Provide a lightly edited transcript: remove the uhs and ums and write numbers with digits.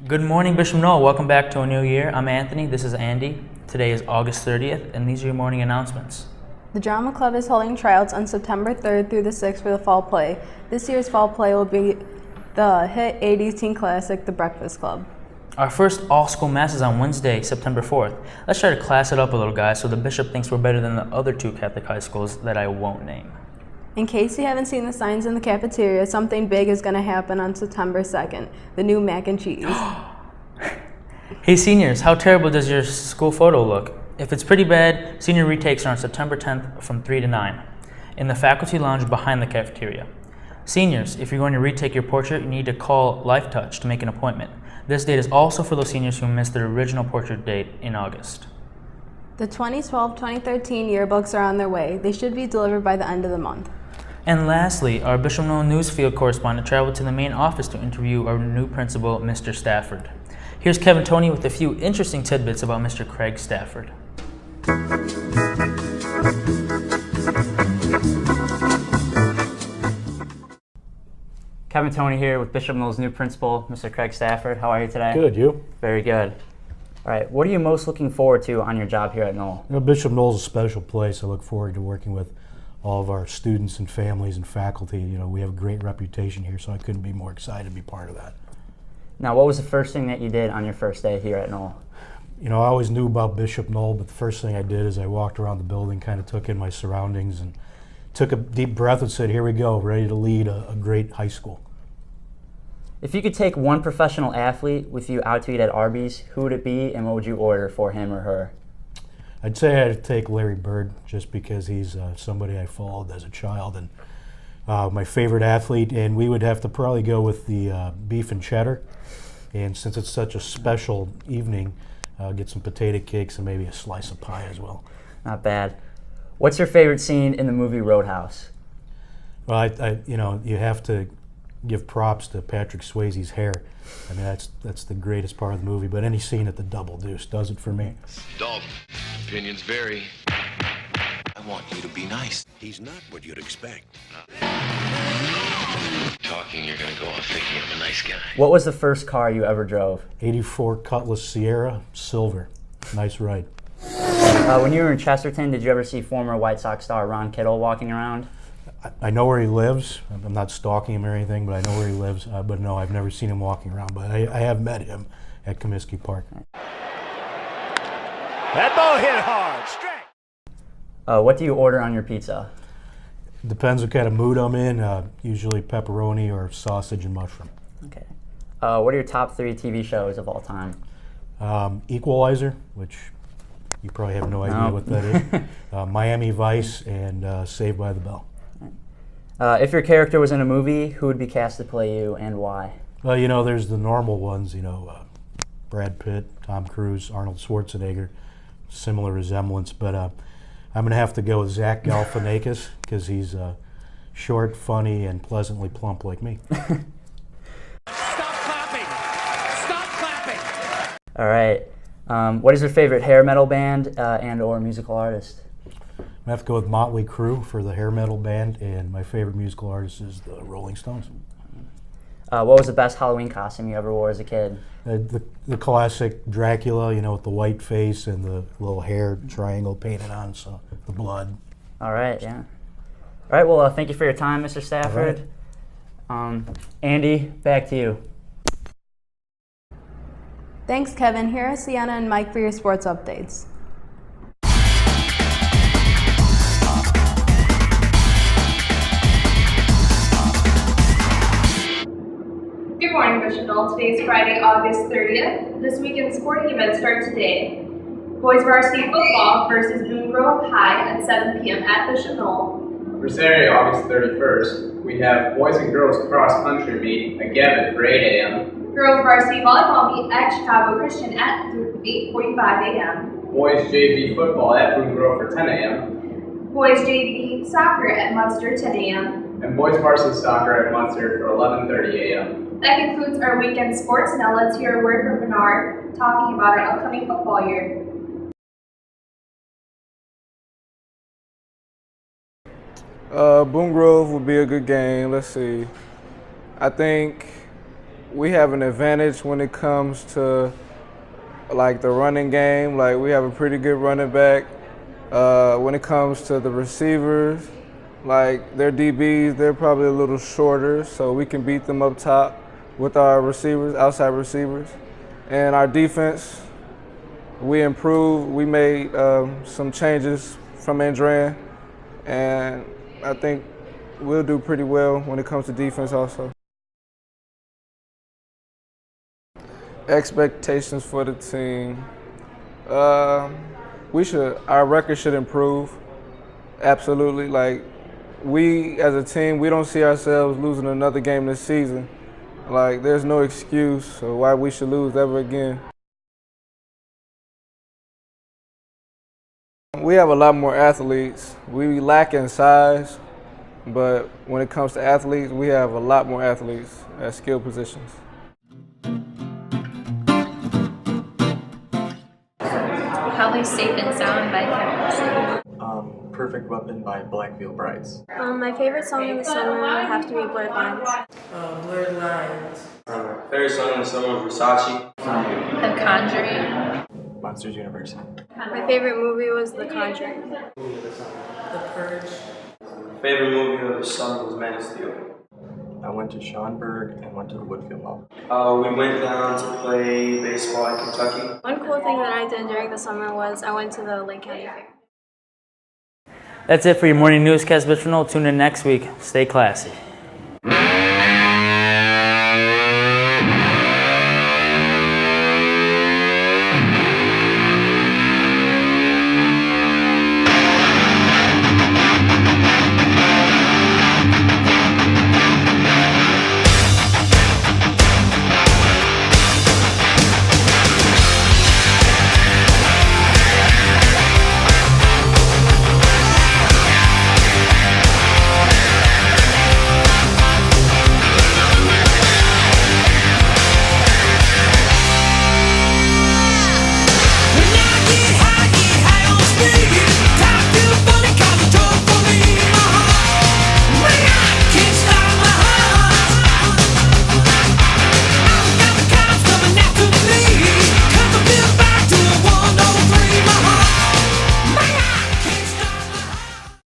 Good morning, Bishop Noel. Welcome back to a new year. I'm Anthony. This is Andy. Today is August 30th, and these are your morning announcements. The Drama Club is holding tryouts on September 3rd through the 6th for the fall play. This year's fall play will be the hit 80s teen classic, The Breakfast Club. Our first all-school mass is on Wednesday, September 4th. Let's try to class it up a little, guys, so the bishop thinks we're better than the other two Catholic high schools that I won't name. In case you haven't seen the signs in the cafeteria, something big is going to happen on September 2nd, the new mac and cheese. Hey seniors, how terrible does your school photo look? If it's pretty bad, senior retakes are on September 10th from 3 to 9 in the faculty lounge behind the cafeteria. Seniors, if you're going to retake your portrait, you need to call Life Touch to make an appointment. This date is also for those seniors who missed their original portrait date in August. The 2012-2013 yearbooks are on their way. They should be delivered by the end of the month. And lastly, our Bishop Noel Newsfield correspondent traveled to the main office to interview our new principal, Mr. Stafford. Here's Kevin Toney with a few interesting tidbits about Mr. Craig Stafford. Kevin Toney here with Bishop Noel's new principal, Mr. Craig Stafford. How are you today? Good, you? Very good. All right, what are you most looking forward to on your job here at Noel? Bishop Noel's a special place. I look forward to working with all of our students and families and faculty. We have a great reputation here, so I couldn't be more excited to be part of that. Now, what was the first thing that you did on your first day here at Noel? I always knew about Bishop Noel, but the first thing I did is I walked around the building, kind of took in my surroundings, and took a deep breath and said, here we go, ready to lead a great high school. If you could take one professional athlete with you out to eat at Arby's, who would it be and what would you order for him or her? I'd say I'd take Larry Bird just because he's somebody I followed as a child and my favorite athlete, and we would have to probably go with the beef and cheddar. And since it's such a special evening, get some potato cakes and maybe a slice of pie as well. Not bad. What's your favorite scene in the movie Roadhouse? Well, you have to give props to Patrick Swayze's hair. I mean, that's the greatest part of the movie, but any scene at the Double Deuce does it for me. Dalton, opinions vary. I want you to be nice. He's not what you'd expect. Talking, you're gonna go off thinking I'm a nice guy. What was the first car you ever drove? 84 Cutlass Sierra, silver. Nice ride. When you were in Chesterton, did you ever see former White Sox star Ron Kittle walking around? I know where he lives. I'm not stalking him or anything, but I know where he lives. But no, I've never seen him walking around. But I have met him at Comiskey Park. That ball hit hard, straight. What do you order on your pizza? Depends what kind of mood I'm in. Usually pepperoni or sausage and mushroom. Okay. What are your top 3 TV shows of all time? Equalizer, which you probably have no idea what that is. Miami Vice and Saved by the Bell. If your character was in a movie, who would be cast to play you and why? Well, there's the normal ones, Brad Pitt, Tom Cruise, Arnold Schwarzenegger, similar resemblance, but I'm going to have to go with Zach Galifianakis because he's short, funny, and pleasantly plump like me. Stop clapping! Stop clapping! All right. What is your favorite hair metal band and or musical artist? I have to go with Motley Crue for the hair metal band, and my favorite musical artist is the Rolling Stones. What was the best Halloween costume you ever wore as a kid? The classic Dracula, with the white face and the little hair triangle painted on, so the blood. All right, yeah. All right, well, thank you for your time, Mr. Stafford. Andy, back to you. Thanks, Kevin. Here are Sienna and Mike for your sports updates. Good morning, Bishop Noel. Today is Friday, August 30th. This weekend's sporting events start today. Boys varsity football versus Boone Grove High at 7 p.m. at Bishop Noel. For Saturday, August 31st, we have boys and girls cross country meet again for 8 a.m. Girls varsity volleyball meet at Chicago Christian at 8:45 a.m. Boys JV football at Boone Grove for 10 a.m. Boys JV soccer at Munster 10 a.m. And boys varsity soccer at Munster for 11:30 a.m. That concludes our weekend sports. Now let's hear a word from Bernard talking about our upcoming football year. Boone Grove will be a good game. Let's see. I think we have an advantage when it comes to like the running game. Like we have a pretty good running back. When it comes to the receivers, like their DBs, they're probably a little shorter, so we can beat them up top with our receivers, outside receivers. And our defense, we improved. We made some changes from Andrea, and I think we'll do pretty well when it comes to defense also. Expectations for the team. Our record should improve. Absolutely. Like we as a team, we don't see ourselves losing another game this season. Like there's no excuse of why we should lose ever again. We have a lot more athletes. We lack in size, but when it comes to athletes, we have a lot more athletes at skill positions. Probably Safe and Sound by Kevin. Perfect Weapon by Blackfield Brides. My favorite song in the summer would have to be Blurred Lines. Blurred Lines. Favorite song in the summer was Versace. The Conjuring. Monsters University. My favorite movie was The Conjuring. The Purge. Favorite movie of the summer was Man of Steel. I went to Schaumburg and went to the Woodfield Mall. We went down to play baseball in Kentucky. One cool thing that I did during the summer was I went to the Lake County Fair. That's it for your morning newscast, Mitchell. Tune in next week. Stay classy.